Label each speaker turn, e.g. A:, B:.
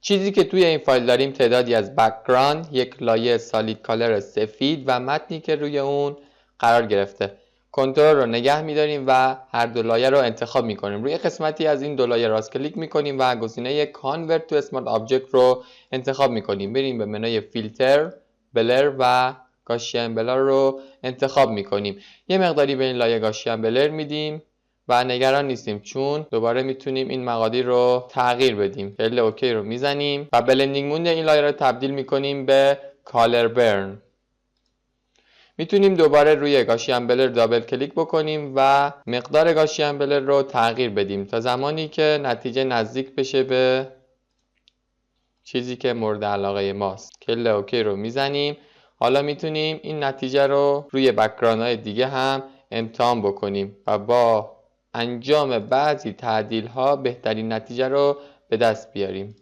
A: چیزی که توی این فایل داریم تعدادی از بک‌گراند، یک لایه سالید کالر سفید و متنی که روی اون قرار گرفته. کنترل رو نگه می‌داریم و هر دو لایه رو انتخاب می‌کنیم. روی قسمتی از این دو لایه راست کلیک می‌کنیم و گزینه کانورت تو اسمارت آبجکت رو انتخاب می‌کنیم. بریم به منوی فیلتر، بلر و گاشیان بلر رو انتخاب می‌کنیم. یه مقداری به این لایه گاشیان بلر میدیم و نگران نیستیم چون دوباره میتونیم این مقادیر رو تغییر بدیم. خیلی اوکی رو میزنیم و بلندینگ مود این لایه رو تبدیل میکنیم به کالر برن. میتونیم دوباره روی گاشیان بلر دابل کلیک بکنیم و مقدار گاشیان بلر رو تغییر بدیم تا زمانی که نتیجه نزدیک بشه به چیزی که مورد علاقه ماست. خیلی اوکی رو میزنیم. حالا میتونیم این نتیجه رو روی بک‌گراندهای دیگه هم امتحان بکنیم و با انجام بعضی تعدیل ها بهترین نتیجه رو به دست بیاریم.